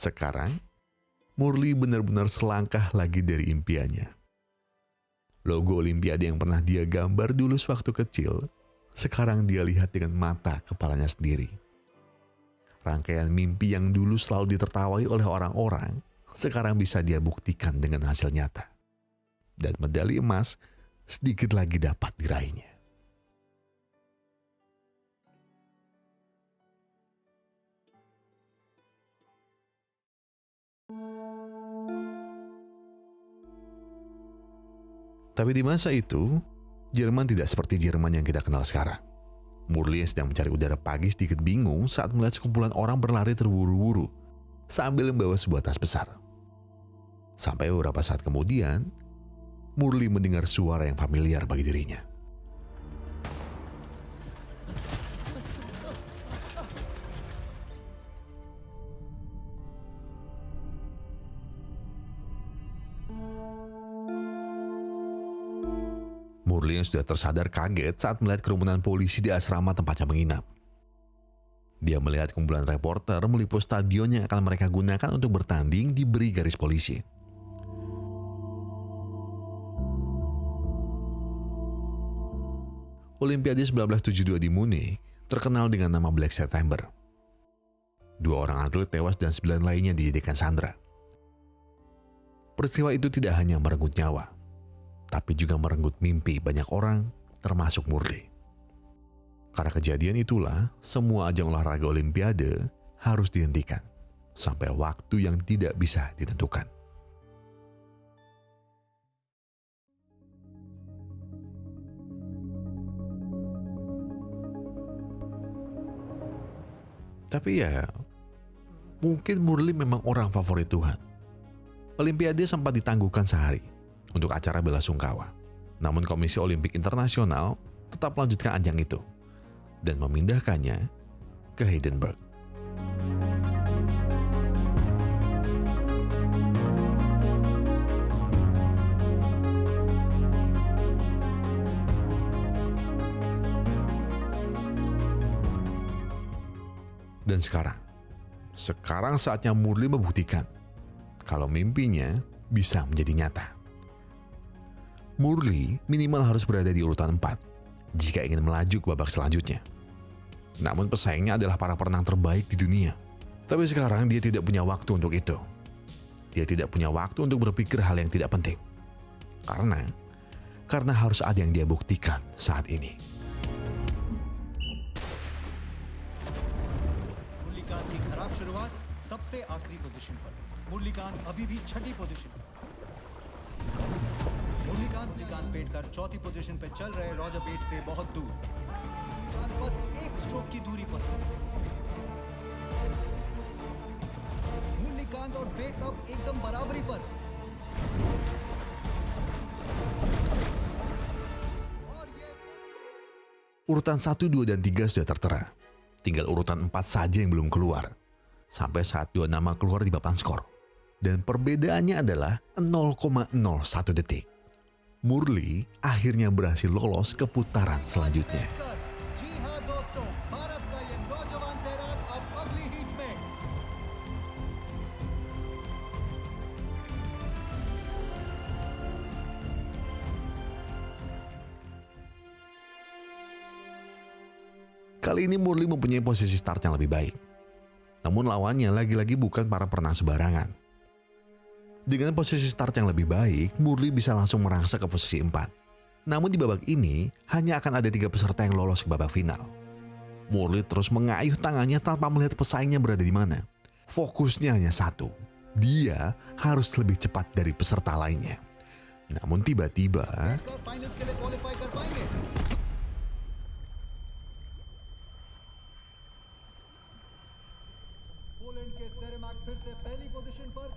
Sekarang, Murli benar-benar selangkah lagi dari impiannya. Logo Olimpiade yang pernah dia gambar dulu sewaktu kecil, sekarang dia lihat dengan mata kepalanya sendiri. Rangkaian mimpi yang dulu selalu ditertawai oleh orang-orang, sekarang bisa dia buktikan dengan hasil nyata. Dan medali emas sedikit lagi dapat diraihnya. Tapi di masa itu, Jerman tidak seperti Jerman yang kita kenal sekarang. Murli yang sedang mencari udara pagi sedikit bingung saat melihat sekumpulan orang berlari terburu-buru sambil membawa sebuah tas besar. Sampai beberapa saat kemudian, Murli mendengar suara yang familiar bagi dirinya. Murli yang sudah tersadar kaget saat melihat kerumunan polisi di asrama tempatnya menginap. Dia melihat kumpulan reporter meliput stadion yang akan mereka gunakan untuk bertanding diberi garis polisi. Olimpiade 1972 di Munich terkenal dengan nama Black September. 2 orang atlet tewas dan 9 lainnya dijadikan sandera. Peristiwa itu tidak hanya merenggut nyawa, tapi juga merenggut mimpi banyak orang, termasuk Murli. Karena kejadian itulah, semua ajang olahraga Olimpiade harus dihentikan sampai waktu yang tidak bisa ditentukan. Tapi ya, mungkin Murli memang orang favorit Tuhan. Olimpiade sempat ditangguhkan sehari untuk acara bela sungkawa. Namun Komisi Olimpik Internasional tetap melanjutkan ajang itu dan memindahkannya ke Heidelberg. Dan sekarang saatnya Murli membuktikan kalau mimpinya bisa menjadi nyata. Murli minimal harus berada di urutan 4 jika ingin melaju ke babak selanjutnya. Namun pesaingnya adalah para perenang terbaik di dunia. Tapi sekarang dia tidak punya waktu untuk itu. Dia tidak punya waktu untuk berpikir hal yang tidak penting. Karena harus ada yang dia buktikan saat ini. शुरुआत सबसे आखिरी पोजीशन पर मुरलीकांत अभी भी छठी पोजीशन पर मुरलीकांत पेटकर चौथी पोजीशन पर चल रहे रॉजर बेट्स से बहुत दूर बस एक स्ट्रोक की दूरी पर मुरलीकांत और बेट्स अब एकदम बराबरी पर Urutan 1, 2, dan 3 sudah tertera. Tinggal urutan 4 saja yang belum keluar. Sampai saat 2 nama keluar di papan skor. Dan perbedaannya adalah 0,01 detik. Murli akhirnya berhasil lolos ke putaran selanjutnya. Kali ini Murli mempunyai posisi start yang lebih baik. Namun lawannya lagi-lagi bukan para perenang sembarangan. Dengan posisi start yang lebih baik, Murli bisa langsung merangsak ke posisi 4. Namun di babak ini, hanya akan ada 3 peserta yang lolos ke babak final. Murli terus mengayuh tangannya tanpa melihat pesaingnya berada di mana. Fokusnya hanya satu, dia harus lebih cepat dari peserta lainnya. Namun tiba-tiba, के सेरेमैक फिर से पहली पोजीशन पर,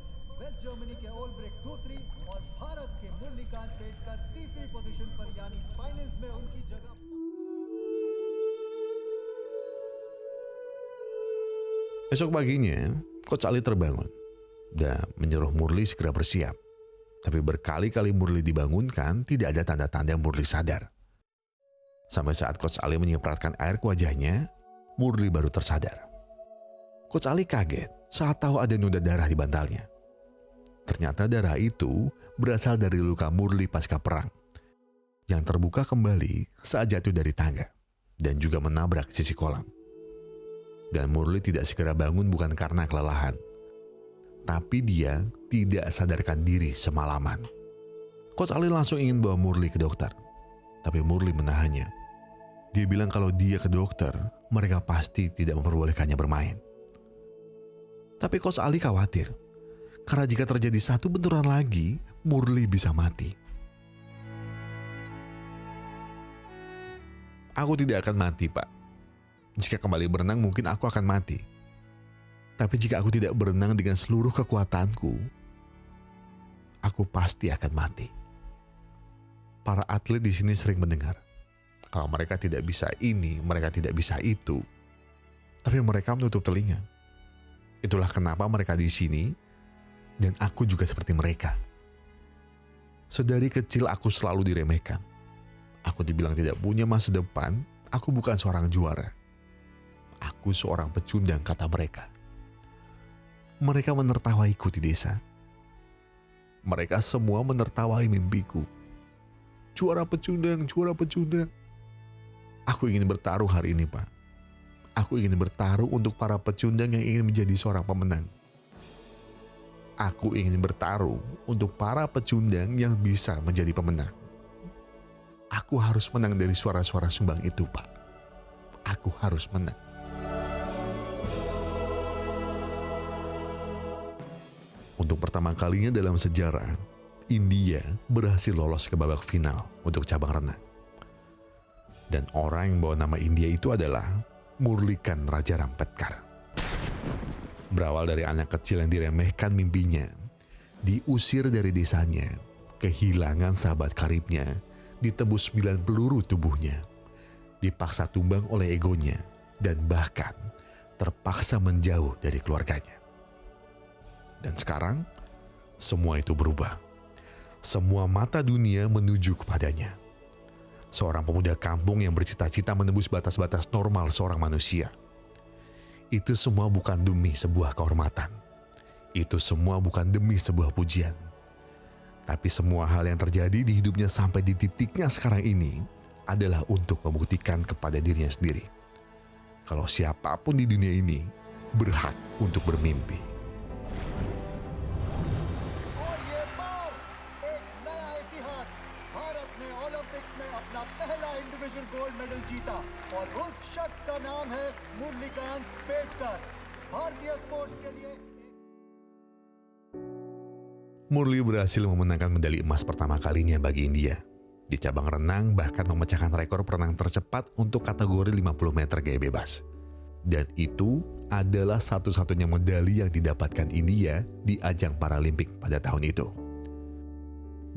waste Germany के ओलब्रेक दूसरी और भारत के मुरलीकांत पेटकर तीसरी पोजीशन पर, यानी फाइनल्स में उनकी जगह। Esok paginya, Coach Ali terbangun dan menyuruh Murli segera bersiap. Tapi berkali-kali Murli dibangunkan, tidak ada tanda-tanda Murli sadar. Sampai saat Coach Ali menyemprotkan air ke wajahnya, Murli baru tersadar. Coach Ali kaget saat tahu ada noda darah di bantalnya. Ternyata darah itu berasal dari luka Murli pasca perang yang terbuka kembali saat jatuh dari tangga dan juga menabrak sisi kolam. Dan Murli tidak segera bangun bukan karena kelelahan, tapi dia tidak sadarkan diri semalaman. Coach Ali langsung ingin bawa Murli ke dokter. Tapi Murli menahannya. Dia bilang kalau dia ke dokter, mereka pasti tidak memperbolehkannya bermain. Tapi Coach Ali khawatir. Karena jika terjadi satu benturan lagi, Murli bisa mati. Aku tidak akan mati, Pak. Jika kembali berenang mungkin aku akan mati. Tapi jika aku tidak berenang dengan seluruh kekuatanku, aku pasti akan mati. Para atlet di sini sering mendengar, kalau mereka tidak bisa ini, mereka tidak bisa itu. Tapi mereka menutup telinga. Itulah kenapa mereka di sini, dan aku juga seperti mereka. Sedari kecil aku selalu diremehkan. Aku dibilang tidak punya masa depan, aku bukan seorang juara. Aku seorang pecundang, kata mereka. Mereka menertawaiku di desa. Mereka semua menertawai mimpiku. Juara pecundang, juara pecundang. Aku ingin bertaruh hari ini, Pak. Aku ingin bertaruh untuk para pecundang yang ingin menjadi seorang pemenang. Aku ingin bertaruh untuk para pecundang yang bisa menjadi pemenang. Aku harus menang dari suara-suara sumbang itu, Pak. Aku harus menang. Untuk pertama kalinya dalam sejarah, India berhasil lolos ke babak final untuk cabang renang. Dan orang yang bawa nama India itu adalah Murlikan Rajarampetkar. Berawal dari anak kecil yang diremehkan mimpinya, diusir dari desanya, kehilangan sahabat karibnya, ditembus 9 peluru tubuhnya, dipaksa tumbang oleh egonya, dan bahkan terpaksa menjauh dari keluarganya. Dan sekarang, semua itu berubah. Semua mata dunia menuju kepadanya. Seorang pemuda kampung yang bercita-cita menembus batas-batas normal seorang manusia. Itu semua bukan demi sebuah kehormatan. Itu semua bukan demi sebuah pujian. Tapi semua hal yang terjadi di hidupnya sampai di titiknya sekarang ini adalah untuk membuktikan kepada dirinya sendiri. Kalau siapapun di dunia ini berhak untuk bermimpi. और ये बार एक नया इतिहास, भारत ने ओलंपिक्स में अपना पहला individual gold medal जीता और उस शख्स का नाम है मुरलीकांत पेटकर। भारतीय स्पोर्ट्स के लिए Murli berhasil memenangkan medali emas pertama kalinya bagi India. Di cabang renang bahkan memecahkan rekor perenang tercepat untuk kategori 50 meter gaya bebas. Dan itu adalah satu-satunya medali yang didapatkan India di ajang Paralimpik pada tahun itu.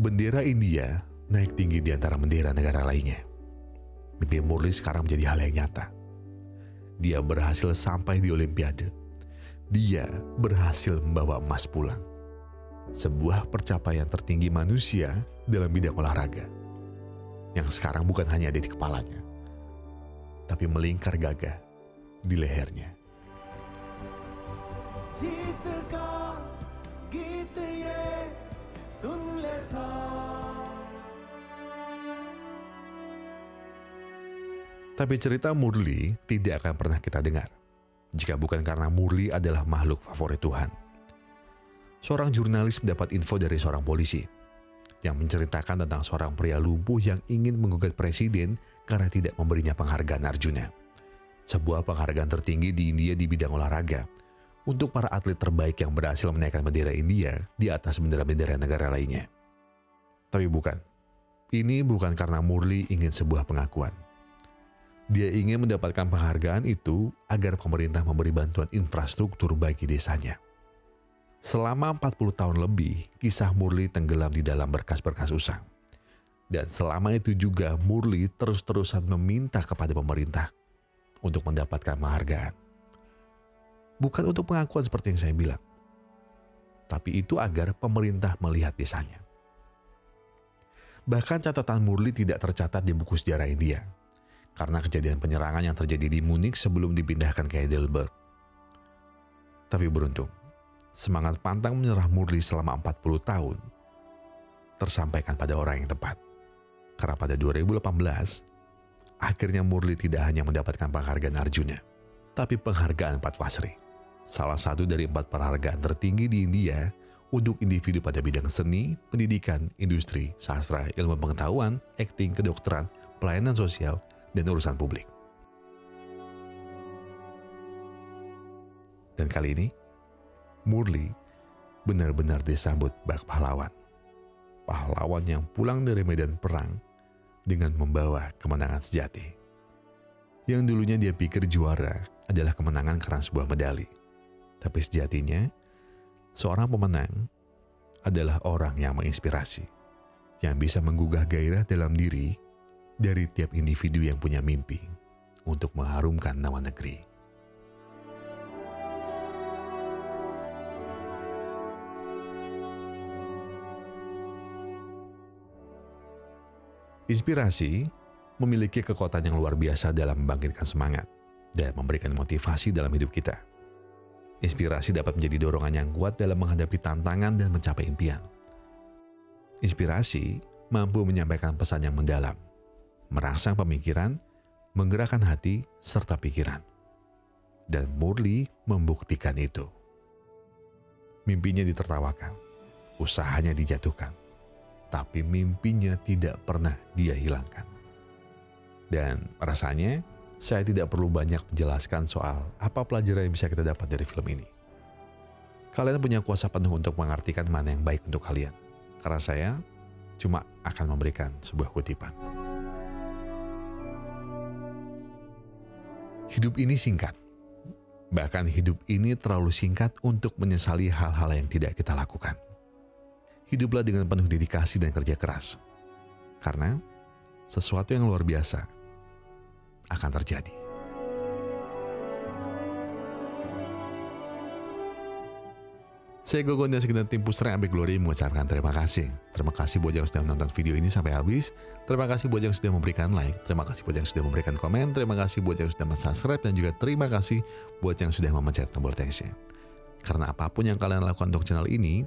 Bendera India naik tinggi di antara bendera negara lainnya. Mimpi Murli sekarang menjadi hal yang nyata. Dia berhasil sampai di Olimpiade. Dia berhasil membawa emas pulang. Sebuah pencapaian tertinggi manusia dalam bidang olahraga. Yang sekarang bukan hanya ada di kepalanya, tapi melingkar gagah di lehernya. Tapi cerita Murli tidak akan pernah kita dengar, jika bukan karena Murli adalah makhluk favorit Tuhan. Seorang jurnalis mendapat info dari seorang polisi yang menceritakan tentang seorang pria lumpuh yang ingin menggugat presiden karena tidak memberinya penghargaan Arjuna. Sebuah penghargaan tertinggi di India di bidang olahraga untuk para atlet terbaik yang berhasil menaikkan bendera India di atas bendera-bendera negara lainnya. Tapi bukan. Ini bukan karena Murli ingin sebuah pengakuan. Dia ingin mendapatkan penghargaan itu agar pemerintah memberi bantuan infrastruktur bagi desanya. Selama 40 tahun lebih, kisah Murli tenggelam di dalam berkas-berkas usang. Dan selama itu juga Murli terus-terusan meminta kepada pemerintah untuk mendapatkan penghargaan. Bukan untuk pengakuan seperti yang saya bilang, tapi itu agar pemerintah melihat desanya. Bahkan catatan Murli tidak tercatat di buku sejarah India, karena kejadian penyerangan yang terjadi di Munich sebelum dipindahkan ke Heidelberg. Tapi beruntung, semangat pantang menyerah Murli selama 40 tahun tersampaikan pada orang yang tepat. Karena pada 2018, akhirnya Murli tidak hanya mendapatkan penghargaan Arjuna, tapi penghargaan Padma Shri, salah satu dari 4 penghargaan tertinggi di India untuk individu pada bidang seni, pendidikan, industri, sastra, ilmu pengetahuan, akting, kedokteran, pelayanan sosial, dan urusan publik. Dan kali ini, Murli benar-benar disambut bak pahlawan. Pahlawan yang pulang dari medan perang dengan membawa kemenangan sejati. Yang dulunya dia pikir juara adalah kemenangan karena sebuah medali. Tapi sejatinya, seorang pemenang adalah orang yang menginspirasi, yang bisa menggugah gairah dalam diri dari tiap individu yang punya mimpi untuk mengharumkan nama negeri. Inspirasi memiliki kekuatan yang luar biasa dalam membangkitkan semangat dan memberikan motivasi dalam hidup kita. Inspirasi dapat menjadi dorongan yang kuat dalam menghadapi tantangan dan mencapai impian. Inspirasi mampu menyampaikan pesan yang mendalam, merangsang pemikiran, menggerakkan hati, serta pikiran. Dan Murli membuktikan itu. Mimpinya ditertawakan, usahanya dijatuhkan, tapi mimpinya tidak pernah dia hilangkan. Dan rasanya, saya tidak perlu banyak menjelaskan soal apa pelajaran yang bisa kita dapat dari film ini. Kalian punya kuasa penuh untuk mengartikan mana yang baik untuk kalian. Karena saya cuma akan memberikan sebuah kutipan. Hidup ini singkat. Bahkan hidup ini terlalu singkat untuk menyesali hal-hal yang tidak kita lakukan. Hiduplah dengan penuh dedikasi dan kerja keras. Karena sesuatu yang luar biasa akan terjadi. Saya Gogon dan segenap tim Pusreng Epic Glory mengucapkan terima kasih. Terima kasih buat yang sudah menonton video ini sampai habis. Terima kasih buat yang sudah memberikan like. Terima kasih buat yang sudah memberikan komen. Terima kasih buat yang sudah subscribe. Dan juga terima kasih buat yang sudah memencet tombol thanks-nya. Karena apapun yang kalian lakukan untuk channel ini,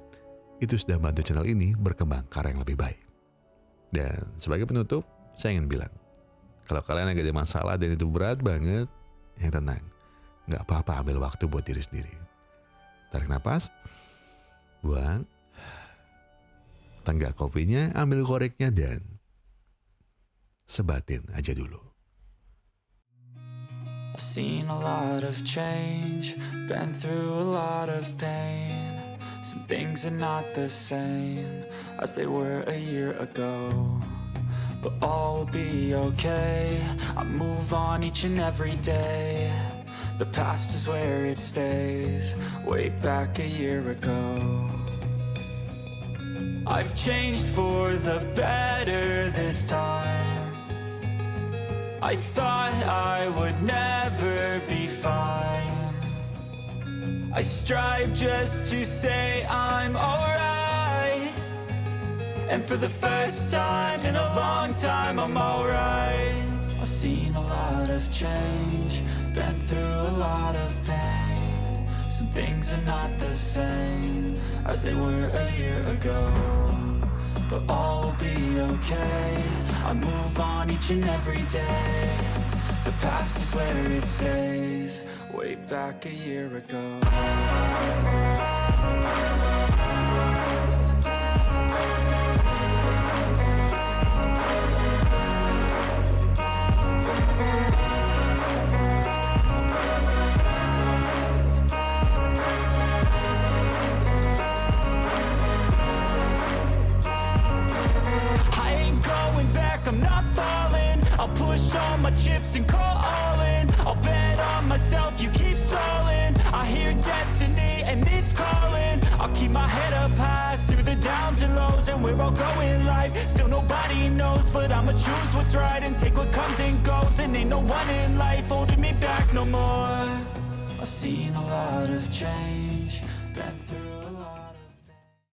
itu sudah membantu channel ini berkembang ke arah yang lebih baik. Dan sebagai penutup, saya ingin bilang, kalau kalian agak ada masalah dan itu berat banget, yang tenang. Nggak apa-apa, ambil waktu buat diri sendiri. Tarik napas, buang, tenggak kopinya, ambil koreknya, dan sebatin aja dulu. I've seen a lot of change, been through a lot of pain. Some things are not the same as they were a year ago. But all will be okay. I move on each and every day. The past is where it stays. Way back a year ago. I've changed for the better this time. I thought I would never be fine. I strive just to say I'm alright. And for the first time in a long time, I'm alright. I've seen a lot of change, been through a lot of pain. Some things are not the same as they were a year ago. But all will be okay. I move on each and every day. The past is where it stays. Way back a year ago. All my chips and call all in. I'll bet on myself, you keep stalling. I hear destiny and it's calling. I'll keep my head up high through the downs and lows. And we're all going life, still nobody knows. But I'ma choose what's right and take what comes and goes. And ain't no one in life holding me back no more. I've seen a lot of change, been through